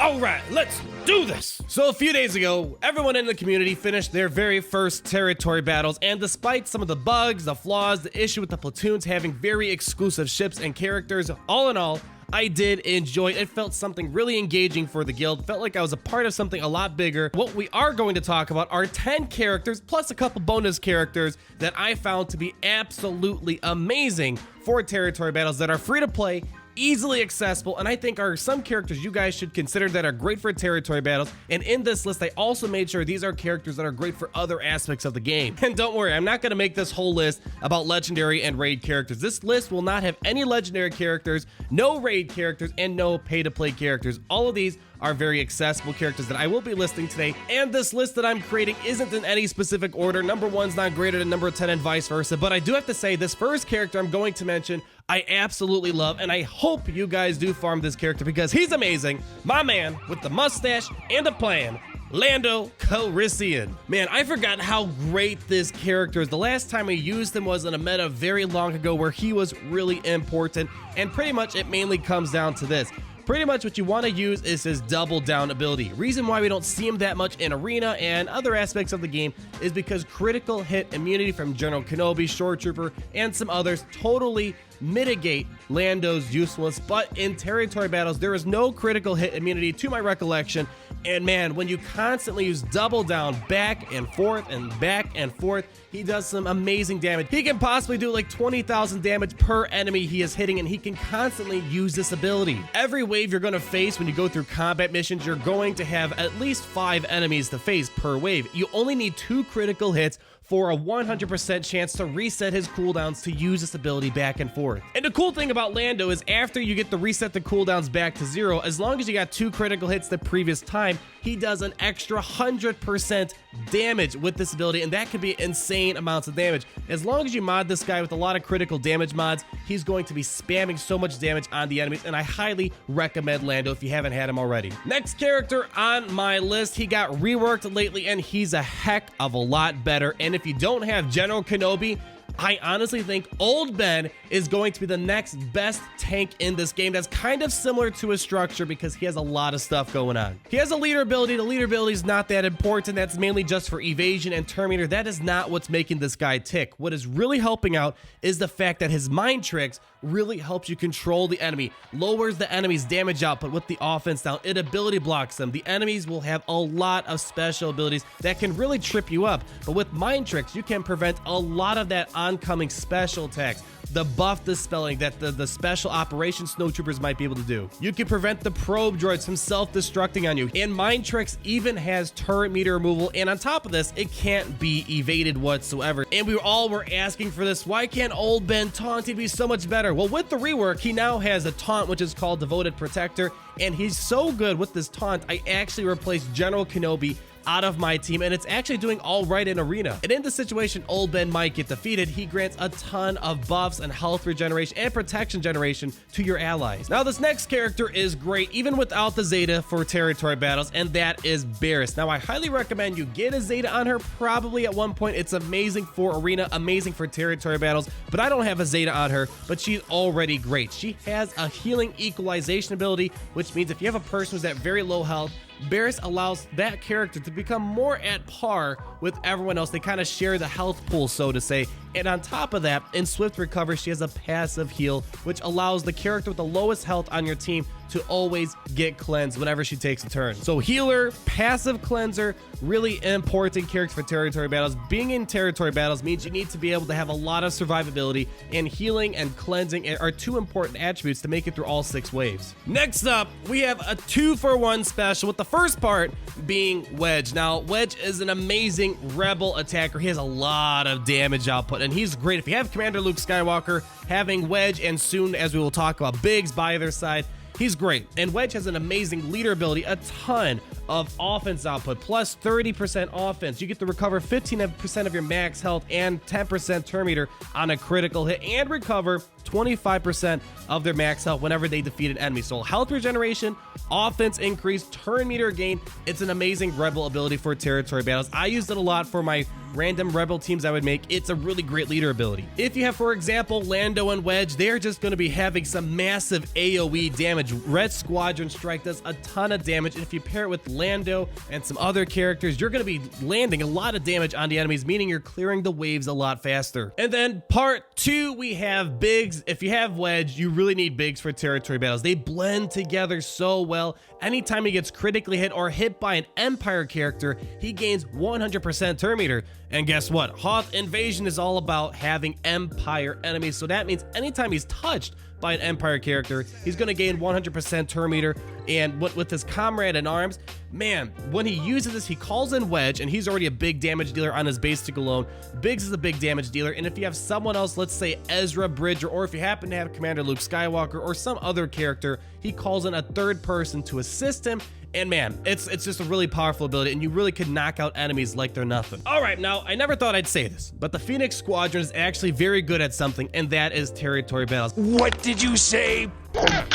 All right, let's do this. So a few days ago, everyone in the community finished their very first territory battles, and despite some of the bugs, the flaws, the issue with the platoons having very exclusive ships and characters, all in all, I did enjoy it. It felt something really engaging for the guild. Felt like I was a part of something a lot bigger. What we are going to talk about are 10 characters plus a couple bonus characters that I found to be absolutely amazing for territory battles that are free to play, easily accessible, and I think are some characters you guys should consider that are great for territory battles. And in this list, I also made sure these are characters that are great for other aspects of the game. And don't worry, I'm not going to make this whole list about legendary and raid characters. This list will not have any legendary characters, no raid characters, and no pay-to-play characters. All of these are very accessible characters that I will be listing today, and this list that I'm creating isn't in any specific order. Number 1's not greater than number 10 and vice versa, but I do have to say this first character I'm going to mention I absolutely love, and I hope you guys do farm this character because he's amazing. My man with the mustache and a plan, Lando Calrissian. Man, I forgot how great this character is. The last time I used him was in a meta very long ago where he was really important, and pretty much it mainly comes down to this. Pretty much what you want to use is his double down ability. Reason why we don't see him that much in arena and other aspects of the game is because critical hit immunity from General Kenobi, Shore Trooper, and some others totally mitigate Lando's usefulness. But in territory battles, there is no critical hit immunity to my recollection. And man, when you constantly use double down back and forth and back and forth, he does some amazing damage. He can possibly do like 20,000 damage per enemy he is hitting, and he can constantly use this ability. Every wave you're going to face when you go through combat missions, you're going to have at least 5 enemies to face per wave. You only need 2 critical hits for a 100% chance to reset his cooldowns to use this ability back and forth. And the cool thing about Lando is after you get to reset the cooldowns back to 0, as long as you got 2 critical hits the previous time, he does an extra 100% damage with this ability, and that could be insane amounts of damage. As long as you mod this guy with a lot of critical damage mods, he's going to be spamming so much damage on the enemies, and I highly recommend Lando if you haven't had him already. Next character on my list, he got reworked lately, and he's a heck of a lot better. And if you don't have General Kenobi, I honestly think Old Ben is going to be the next best tank in this game. That's kind of similar to his structure because he has a lot of stuff going on. He has a leader ability. The leader ability is not that important. That's mainly just for evasion and Terminator. That is not what's making this guy tick. What is really helping out is the fact that his mind tricks really helps you control the enemy, lowers the enemy's damage output with the offense down. It ability blocks them. The enemies will have a lot of special abilities that can really trip you up, but with mind tricks you can prevent a lot of that oncoming special attacks, the buff dispelling that the special operations snowtroopers might be able to do. You can prevent the probe droids from self-destructing on you, and mind tricks even has turret meter removal, and on top of this it can't be evaded whatsoever. And we all were asking for this. Why can't Old Ben taunt? He'd be so much better. Well, with the rework he now has a taunt which is called Devoted Protector, and he's so good with this taunt I actually replaced General Kenobi out of my team, and it's actually doing all right in arena. And in the situation Old Ben might get defeated, he grants a ton of buffs and health regeneration and protection generation to your allies. Now this next character is great even without the Zeta for territory battles, and that is Barriss. Now I highly recommend you get a Zeta on her probably at one point. It's amazing for arena, amazing for territory battles, but I don't have a Zeta on her, but she's already great. She has a healing equalization ability, which means if you have a person who's at very low health, Barriss allows that character to become more at par with everyone else. They kind of share the health pool, so to say. And on top of that, in Swift Recover, she has a passive heal, which allows the character with the lowest health on your team to always get cleansed whenever she takes a turn. So healer, passive cleanser, really important character for territory battles. Being in territory battles means you need to be able to have a lot of survivability, and healing and cleansing are 2 important attributes to make it through all 6 waves. Next up, we have a 2-for-1 special, with the first part being Wedge. Now, Wedge is an amazing rebel attacker. He has a lot of damage output, and he's great. If you have Commander Luke Skywalker, having Wedge, and soon, as we will talk about, Biggs by their side, he's great. And Wedge has an amazing leader ability, a ton of offense output, plus 30% offense. You get to recover 15% of your max health and 10% turn meter on a critical hit, and recover 25% of their max health whenever they defeat an enemy. So health regeneration, offense increase, turn meter gain. It's an amazing rebel ability for territory battles. I used it a lot for my random rebel teams I would make. It's a really great leader ability. If you have, for example, Lando and Wedge, they're just going to be having some massive AoE damage. Red Squadron Strike does a ton of damage, and if you pair it with Lando and some other characters, you're going to be landing a lot of damage on the enemies, meaning you're clearing the waves a lot faster. And then part 2, we have Biggs. If you have Wedge, you really need Biggs for territory battles. They blend together so well. Anytime he gets critically hit or hit by an Empire character, he gains 100% turn meter. And guess what? Hoth Invasion is all about having Empire enemies. So that means anytime he's touched by an Empire character, he's going to gain 100% turn meter. And with his comrade in arms, man, when he uses this, he calls in Wedge, and he's already a big damage dealer on his basic alone. Biggs is a big damage dealer, and if you have someone else, let's say Ezra Bridger, or if you happen to have Commander Luke Skywalker or some other character, he calls in a third person to assist him. And man, it's just a really powerful ability, and you really could knock out enemies like they're nothing. All right, now, I never thought I'd say this, but the Phoenix Squadron is actually very good at something, and that is territory battles. What did you say?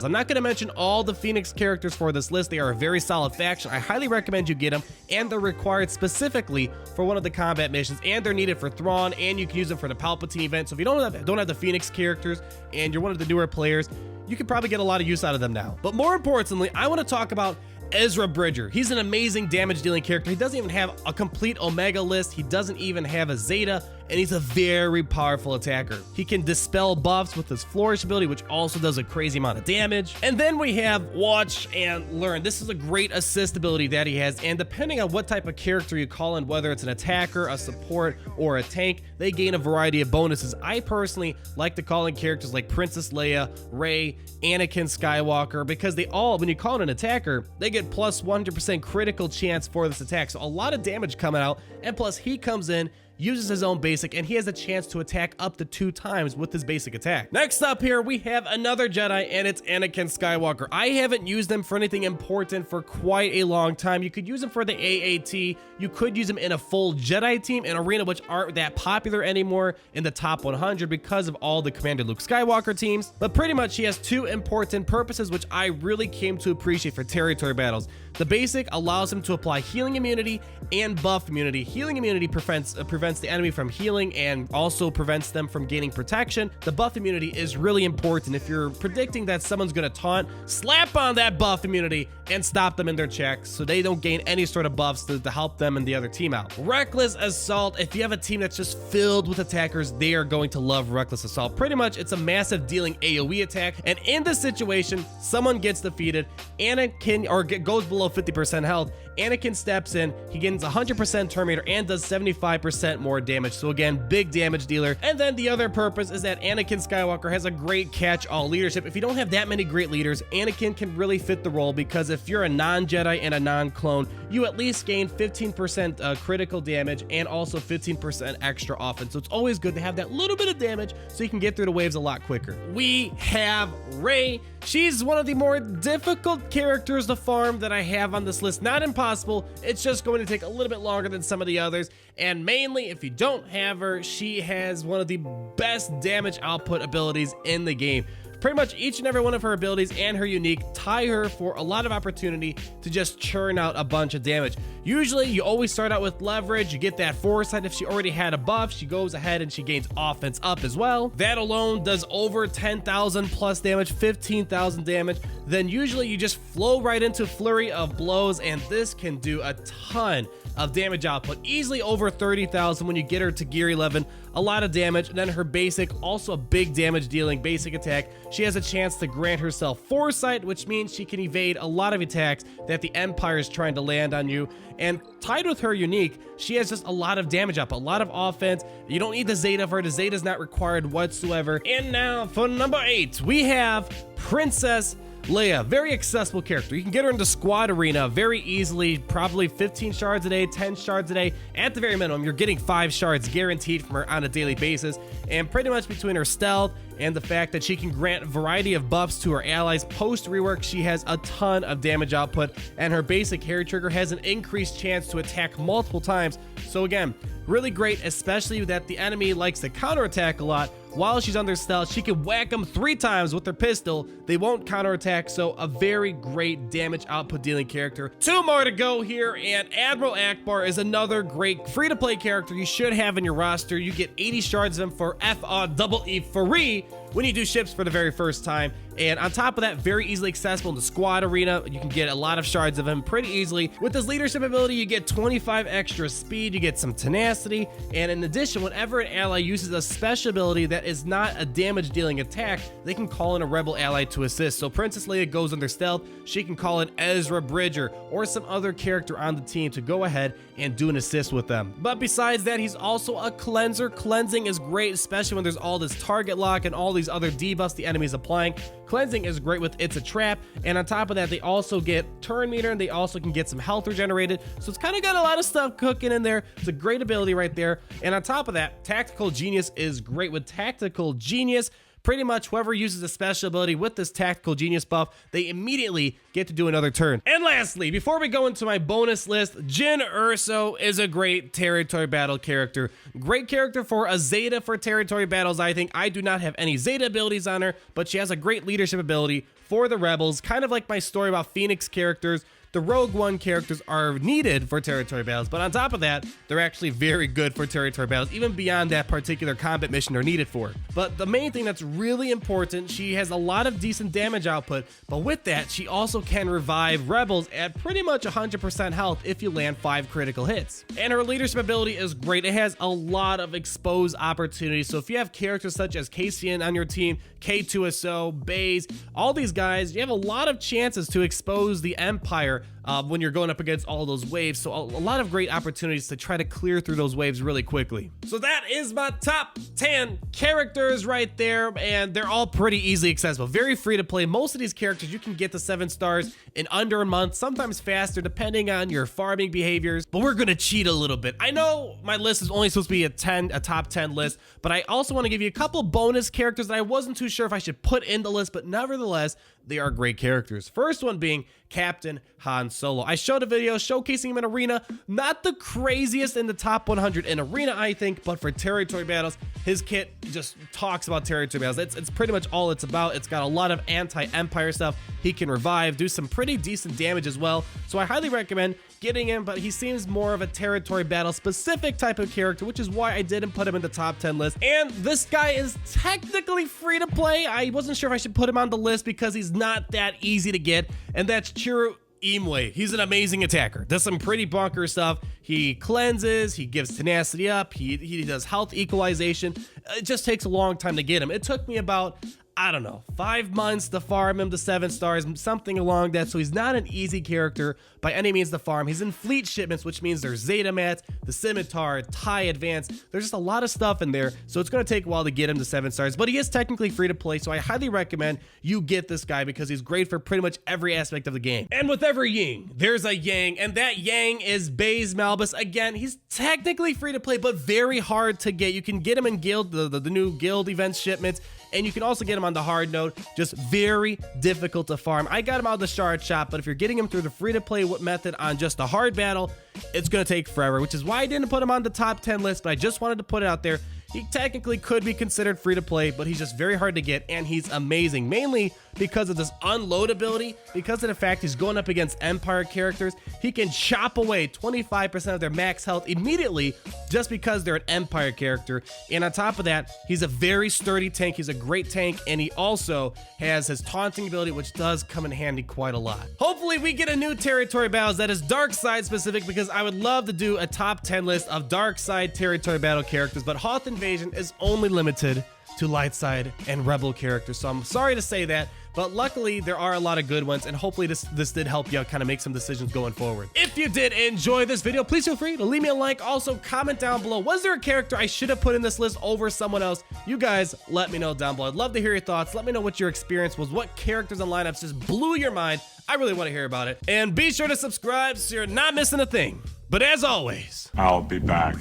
I'm not going to mention all the Phoenix characters for this list. They are a very solid faction. I highly recommend you get them, and they're required specifically for one of the combat missions, and they're needed for Thrawn, and you can use them for the Palpatine event. So if you don't have the Phoenix characters, and you're one of the newer players, you can probably get a lot of use out of them now. But more importantly, I want to talk about Ezra Bridger. He's an amazing damage dealing character. He doesn't even have a complete Omega list. He doesn't even have a Zeta, and he's a very powerful attacker. He can dispel buffs with his Flourish ability, which also does a crazy amount of damage. And then we have Watch and Learn. This is a great assist ability that he has, and depending on what type of character you call in, whether it's an attacker, a support, or a tank, they gain a variety of bonuses. I personally like to call in characters like Princess Leia, Rey, Anakin Skywalker, because they all, when you call in an attacker, they get plus 100% critical chance for this attack. So a lot of damage coming out, and plus he comes in, uses his own basic, and he has a chance to attack up to 2 times with his basic attack. Next up here, we have another Jedi, and it's Anakin Skywalker. I haven't used him for anything important for quite a long time. You could use him for the AAT. You could use him in a full Jedi team in Arena, which aren't that popular anymore in the top 100 because of all the Commander Luke Skywalker teams. But pretty much he has 2 important purposes, which I really came to appreciate for territory battles. The basic allows him to apply healing immunity and buff immunity. Healing immunity prevents the enemy from healing and also prevents them from gaining protection. The buff immunity is really important. If you're predicting that someone's going to taunt, slap on that buff immunity and stop them in their checks so they don't gain any sort of buffs to help them and the other team out. Reckless Assault. If you have a team that's just filled with attackers, they are going to love Reckless Assault. Pretty much, it's a massive dealing AoE attack, and in this situation, someone gets defeated, Anakin, or goes below 50% health, Anakin steps in, he gains 100% turn meter and does 75% more damage. So again, big damage dealer. And then the other purpose is that Anakin Skywalker has a great catch-all leadership. If you don't have that many great leaders, Anakin can really fit the role, because if you're a non-Jedi and a non-clone, you at least gain 15% critical damage and also 15% extra offense. So it's always good to have that little bit of damage so you can get through the waves a lot quicker. We have Rey. She's one of the more difficult characters to farm that I have on this list. Not impossible, it's just going to take a little bit longer than some of the others. And mainly, if you don't have her, she has one of the best damage output abilities in the game. Pretty much each and every one of her abilities and her unique tie her for a lot of opportunity to just churn out a bunch of damage. Usually, you always start out with leverage. You get that Foresight. If she already had a buff, she goes ahead and she gains offense up as well. That alone does over 10,000 plus damage, 15,000 damage. Then usually you just flow right into Flurry of Blows, and this can do a ton of damage output, easily over 30,000 when you get her to gear 11. A lot of damage. And then her basic, also a big damage dealing basic attack. She has a chance to grant herself Foresight, which means she can evade a lot of attacks that the Empire is trying to land on you. And tied with her unique, she has just a lot of damage up, a lot of offense. You don't need the Zeta for her. The Zeta is not required whatsoever. And now for number 8, we have Princess Leia. Very accessible character. You can get her into squad arena very easily, probably 15 shards a day, 10 shards a day. At the very minimum, you're getting 5 shards guaranteed from her on a daily basis. And pretty much between her stealth and the fact that she can grant a variety of buffs to her allies post rework, she has a ton of damage output, and her basic hair trigger has an increased chance to attack multiple times. So again, really great, especially that the enemy likes to counterattack a lot. while she's under stealth, she can whack them 3 times with her pistol. They won't counterattack, so a very great damage output dealing character. 2 more to go here, and Admiral Akbar is another great free-to-play character you should have in your roster. You get 80 shards of him for FE free when you do ships for the very first time. And on top of that, very easily accessible in the squad arena. You can get a lot of shards of him pretty easily. With his leadership ability, you get 25 extra speed, you get some tenacity, and in addition, whenever an ally uses a special ability that is not a damage dealing attack, they can call in a rebel ally to assist. So Princess Leia goes under stealth, she can call in Ezra Bridger or some other character on the team to go ahead and do an assist with them. But besides that, he's also a cleanser. Cleansing is great, especially when there's all this target lock and all these other debuffs the enemy's applying. Cleansing is great with It's a Trap, and on top of that, they also get turn meter, and they also can get some health regenerated, so it's kind of got a lot of stuff cooking in there. It's a great ability right there. And on top of that, Tactical Genius is great. With Tactical Genius, pretty much whoever uses a special ability with this Tactical Genius buff, they immediately get to do another turn. And lastly, before we go into my bonus list, Jyn Erso is a great territory battle character. Great character for a Zeta for territory battles, I think. I do not have any Zeta abilities on her, but she has a great leadership ability for the rebels. Kind of like my story about Phoenix characters. The Rogue One characters are needed for territory battles, but on top of that, they're actually very good for territory battles, even beyond that particular combat mission they're needed for. But the main thing that's really important, she has a lot of decent damage output, but with that, she also can revive rebels at pretty much 100% health if you land 5 critical hits. And her leadership ability is great. It has a lot of exposed opportunities, so if you have characters such as Cassian on your team, K2SO, Baze, all these guys, you have a lot of chances to expose the Empire when you're going up against all those waves. So a lot of great opportunities to try to clear through those waves really quickly. So that is my top 10 characters right there, and they're all pretty easily accessible. Very free to play. Most of these characters you can get to 7 stars in under a month, sometimes faster depending on your farming behaviors, but we're gonna cheat a little bit. I know my list is only supposed to be a top 10 list, but I also want to give you a couple bonus characters that I wasn't too sure if I should put in the list, but nevertheless, they are great characters. First one being Captain Han Solo. I showed a video showcasing him in Arena. Not the craziest in the top 100 in Arena, I think, but for territory battles, his kit just talks about territory battles. It's pretty much all it's about. It's got a lot of anti-Empire stuff. He can revive, do some pretty decent damage as well. So I highly recommend getting him, but he seems more of a territory battle specific type of character, which is why I didn't put him in the top 10 list. And this guy is technically free to play. I wasn't sure if I should put him on the list because he's not that easy to get, and that's Chiru Imwe. He's an amazing attacker. Does some pretty bonker stuff. He cleanses, he gives tenacity up, he does health equalization. It just takes a long time to get him. It took me about, I don't know, 5 months to farm him to 7 stars, something along that. So he's not an easy character by any means to farm. He's in fleet shipments, which means there's Zeta mats, the Scimitar, TIE Advance. There's just a lot of stuff in there, so it's going to take a while to get him to 7 stars, but he is technically free to play, so I highly recommend you get this guy because he's great for pretty much every aspect of the game. And with every yin, there's a yang, and that yang is Baze Malbus. Again, he's technically free to play, but very hard to get. You can get him in guild, the new guild event shipments, and you can also get him on the hard node, just very difficult to farm. I got him out of the shard shop, but if you're getting him through the free-to-play method on just the hard battle, it's going to take forever, which is why I didn't put him on the top 10 list, but I just wanted to put it out there. He technically could be considered free to play, but he's just very hard to get, and he's amazing, mainly because of this unload ability. Because of the fact he's going up against Empire characters, he can chop away 25% of their max health immediately just because they're an Empire character. And on top of that, he's a very sturdy tank. He's a great tank, and he also has his taunting ability, which does come in handy quite a lot. Hopefully we get a new territory battles that is dark side specific, because I would love to do a top 10 list of dark side territory battle characters, but Hoth Invasion is only limited to light side and rebel characters, so I'm sorry to say that, but luckily there are a lot of good ones, and hopefully this did help you out kind of make some decisions going forward. If you did enjoy this video, please feel free to leave me a like. Also comment down below, was there a character I should have put in this list over someone else? You guys let me know down below. I'd love to hear your thoughts. Let me know what your experience was, what characters and lineups just blew your mind. I really want to hear about it, and be sure to subscribe so you're not missing a thing. But as always, I'll be back.